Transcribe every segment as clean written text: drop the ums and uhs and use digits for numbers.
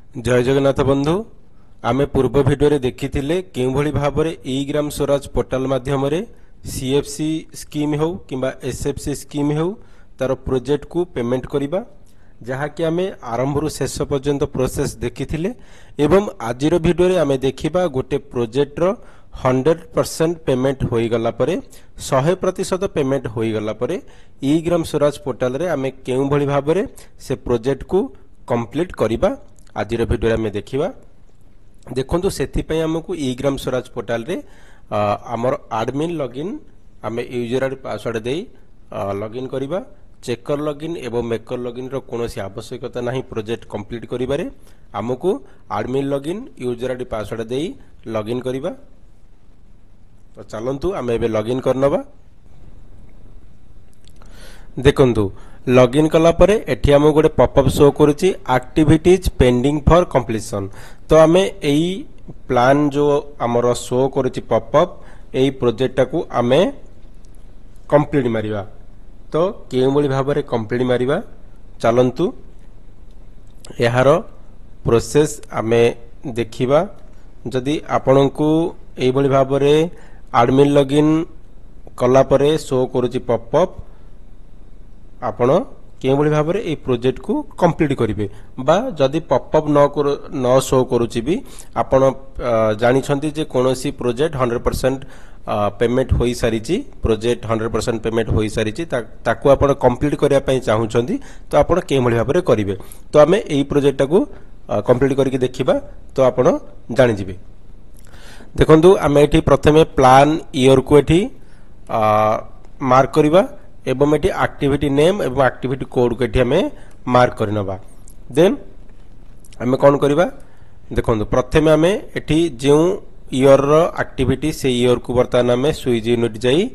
जय जगन्नाथ बंधु आमे पूर्व भिडियो देखी क्यों भली भाव में ई ग्राम स्वराज पोर्टाल माध्यम सीएफसी स्कीम हो किंबा एसएफसी स्कीम हो तार प्रोजेक्ट को पेमेंट करिबा जहाँकि आमे आरंभ रु शेष पर्यंत प्रोसेस देखी एवं आजिर भिडियो आमे देखिबा गोटे प्रोजेक्ट रो 100% पेमेंट होई गला परे 100% पेमेंट होई गला परे ई ग्राम स्वराज पोर्टाल रे आमे केउ भली भाव में से प्रोजेक्ट को कंप्लीट करिबा आजिर भिडियो में देखिबा। देखंतु सेथि पय हमकु ई ग्राम स्वराज पोर्टाल रे हमर एडमिन लॉगिन आमे यूजर आईडी पासवर्ड देई लॉगिन करिबा। चेकर लॉगिन एवं मेकर लॉगिन रो कोनोसी आवश्यकता नाही प्रोजेक्ट कंप्लीट करिबारे हमकु admin login user ID password देई लॉगिन करिबा। तो चलंतु आमे एबे लॉगिन करनबा। देखंतु लॉगिन कला परे एठी हम गोटे पॉपअप शो करूची एक्टिविटीज पेंडिंग फॉर कंप्लीशन। तो आमे एई प्लान जो हमर शो करूची पॉपअप एई प्रोजेक्ट को आमे कंप्लीट मारिबा। तो केउ बली भाव रे कंप्लीट मारिबा चलंतु एहारो प्रोसेस आमे देखिबा। जदि आपनकु एई बली भाव रे एडमिन लॉगिन कला परे शो करूची पॉपअप आपण केउ बली भाव रे ए प्रोजेक्ट को कंप्लीट करिवे बा जदि पॉपअप न शो करूची भी आपण जानि छंती जे कोनोसी प्रोजेक्ट 100% पेमेंट होई सारिची प्रोजेक्ट 100% पेमेंट होई सारिची ताकू आपण कंप्लीट करिया पई चाहू छंती तो आपण केउ बली भाव रे करिवे। तो हमें एई प्रोजेक्ट को कंप्लीट करके देखिबा तो आपण जानि जिवे। देखंतु हमें एठी प्रथमे प्लान ईयर को एठी मार्क करिबा एवं एटी एक्टिविटी नेम एवं एक्टिविटी कोड को एटी हमें मार्क करनबा। देन हमें कौन करिबा देखंतु प्रथमे हमें एटी जो ईयर रो एक्टिविटी से ईयर को वर्तमान हमें स्विच यूनिट जाई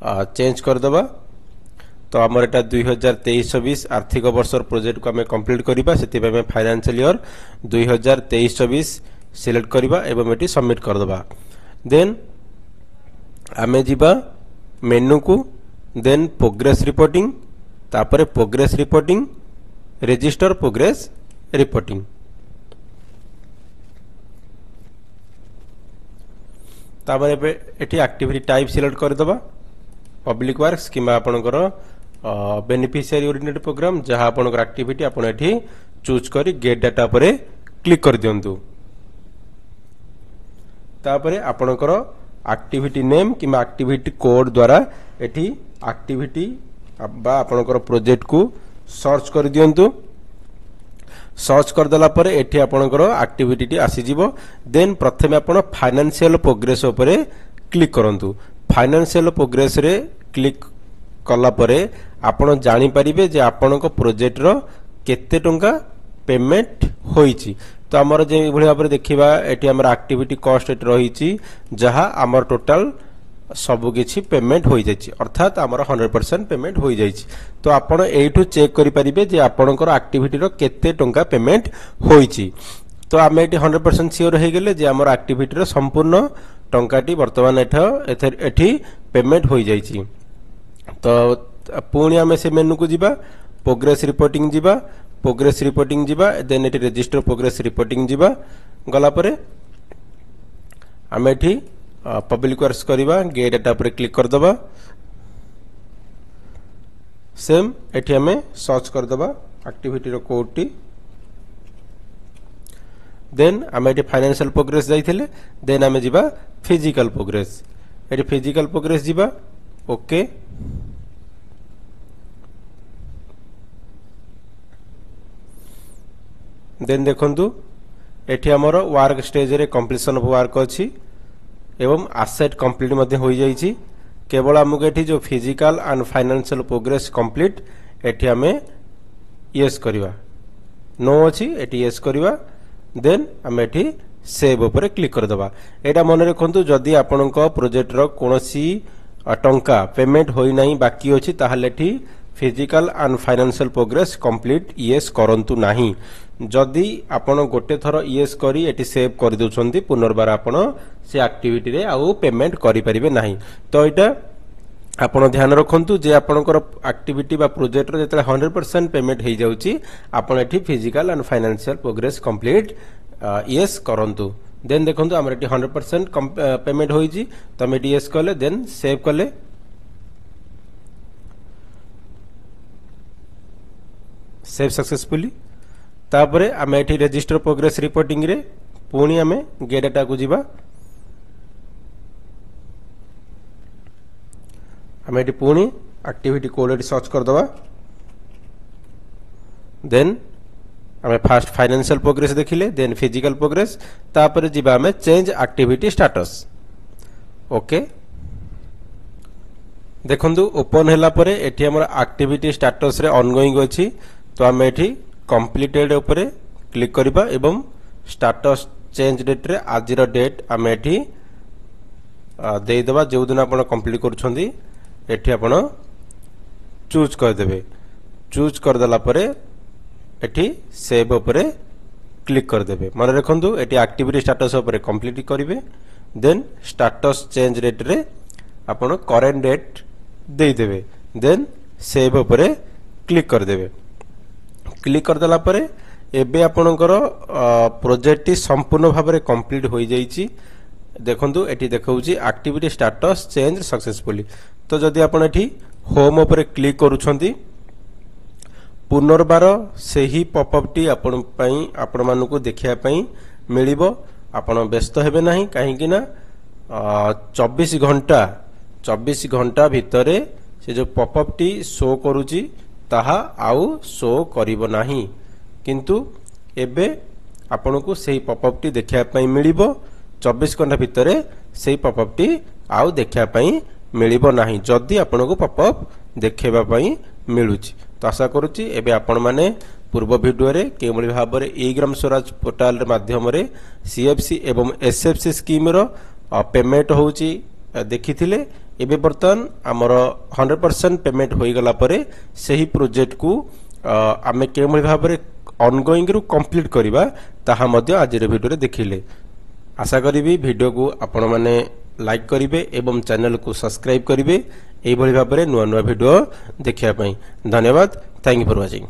चेंज कर दबा। तो हमर एटा 2023-24 आर्थिक वर्ष प्रोजेक्ट को हमें कंप्लीट करिबा सेति हमें फाइनेंशियल ईयर 2023-24 सिलेक्ट करिबा एवं एटी सबमिट कर दबा। देन हमें जिबा मेनू को देन प्रोग्रेस रिपोर्टिंग तापरे progress reporting register progress reporting. तापरे एटी एक्टिविटी टाइप सिलेक्ट कर दबा पब्लिक वर्क्स किमा आपनकर बेनिफिशियरी ओरिएंटेड प्रोग्राम जहां आपनकर एक्टिविटी आपन एटी चूज करी गेट डाटा परे क्लिक कर दियंतु। तापरे आपनकर activity name keema activity code द्वारा एटी एक्टिविटी बा आपनकर प्रोजेक्ट को सर्च कर दियंतु। सर्च कर दला परे एठी आपनकर एक्टिविटी आसी जिवो। देन प्रथमे आपण फाइनेंशियल प्रोग्रेस उपरे क्लिक करंतु। फाइनेंशियल प्रोग्रेस रे क्लिक कला परे आपण जानि परिबे जे आपनकर प्रोजेक्ट रो केते टंका पेमेंट होईची। तो हमर जे भली भाबरे देखिबा एठी हमर एक्टिविटी कॉस्ट एट रहीची जहां हमर टोटल सबु किछि पेमेंट होई जायछि अर्थात हमर 100% पेमेंट होई जायछि। तो आपण एठु चेक करि परिबे जे आपनकर एक्टिविटी रो केते टंका पेमेंट होईछि। तो आमे एठी 100% सियोर हे गेले जे हमर एक्टिविटी रो संपूर्ण टंकाटी वर्तमान एठी पेमेंट होई जायछि। तो पुणी आमे से मेनू को जिबा प्रोग्रेस रिपोर्टिंग जिबा प्रोग्रेस रिपोर्टिंग जिबा देन एठी रजिस्टर प्रोग्रेस रिपोर्टिंग जिबा गला परे आमे एठी पब्लिक वर्क्स करिबा गेट डाटा पर क्लिक कर दबा। सेम एठी हमें सर्च कर दबा एक्टिविटी रो कोड टी। देन हमें एठी फाइनेंशियल प्रोग्रेस जाइथिले देन हमें जिबा फिजिकल प्रोग्रेस एठी फिजिकल प्रोग्रेस जिबा ओके। देन देखंतु एठी हमर वर्क स्टेज रे कंप्लीशन ऑफ वर्क अछि एवं एसेट कंप्लीट मध्ये होई जाईची। केवल हमको एठी जो physical and financial progress complete एठी हमें यस करिवा नो अछि एठी यस करिवा। देन हम एठी सेव ऊपर क्लिक कर दबा। एटा मन रखंतु जदी आपनक प्रोजेक्ट रो कोनोसी टंका पेमेंट होई नाही बाकी अछि ताहाले एठी physical and financial progress complete yes करंतु नाही। जदि आपण गोटे थर यस करी एटी सेव कर दोछंती पुनर्बार आपण से एक्टिविटी रे आउ पेमेंट करि परिबे नाही। तो एटा आपण ध्यान रखंतु जे आपणकर एक्टिविटी बा प्रोजेक्ट रो जेतले 100% पेमेंट हे जाउची आपण एठी physical and financial progress complete yes करंतु देन देखंतु हमर एठी 100% पेमेंट होई जी तो हम एठी यस करले देन सेव करले सेव सक्सेसफुली तापरे हम एठी रजिस्टर प्रोग्रेस रिपोर्टिंग रे पुणी हमें गेट डाटा को जीवा हमें एटी पुणी एक्टिविटी कोड सर्च कर दवा देन हमें फास्ट फाइनेंशियल प्रोग्रेस देखिले देन फिजिकल प्रोग्रेस तापर जीवा हमें चेंज एक्टिविटी स्टेटस ओके देखंतु ओपन हैला परे एटी हमर एक्टिविटी स्टेटस रे ऑनगोइंग अछि तो हमें एटी कंप्लीटेड ऊपर क्लिक करबा एवं स्टेटस चेंज डेट रे आजिर डेट हमें एटी दे देबा जो दिन आपण कंप्लीट करूछंदी एठी आपण चूज कर देबे चूज कर देला परे एठी सेव ऊपर क्लिक कर देबे मन रखंतु एठी एक्टिविटी स्टेटस ऊपर कंप्लीट करिवे देन स्टेटस चेंज डेट रे आपण करेंट डेट दे देबे देन सेव ऊपर क्लिक कर देबे क्लिक कर देला परे एबे आपणकर प्रोजेक्ट संपूर्ण भाव में कंप्लीट हो जाइछि देखंतु एठी देखाउछि एक्टिविटी स्टेटस चेंज सक्सेसफुली तो जदि आपण एठी होम ऊपर क्लिक करूछंती पुनर्बार सेही पॉपअप टी आपण पई आपण मानको देखिया पई मिलिबो आपण व्यस्त हेबे नाही काहे कि ना 24 घंटा भितरे से जो पॉपअप टी शो करूछि ताहा आउ शो करिवो नाही किंतु एबे आपण को सेही पॉपअप टी देखिया पई मिलिबो 24 घंटा भितरे सेही पॉपअप टी आउ देखिया पई मिलिबो नाही जदि आपण को पॉपअप देखेबा पई मिलुछि तो आशा करूछि एबे आपण माने पूर्व वीडियो रे केमली भाबरे ई ग्राम स्वराज पोर्टल रे माध्यम रे सीएफसी एवं एसएफसी स्कीम रो पेमेंट होउछि देखिथिले एबे बर्तन हमर 100% पेमेंट होई गला परे सेही प्रोजेक्ट को आमे केमली भाबरे ऑनगोइंग रु कंप्लीट करिबा ताहा मध्य आज रे वीडियो रे देखिले आशा करिबी वीडियो को आपण माने लाइक करिवे एवं चैनल को सब्सक्राइब करिवे एई भली भाबरे नुवा नुवा वीडियो देखिया पई धन्यवाद थैंक यू फॉर वाचिंग।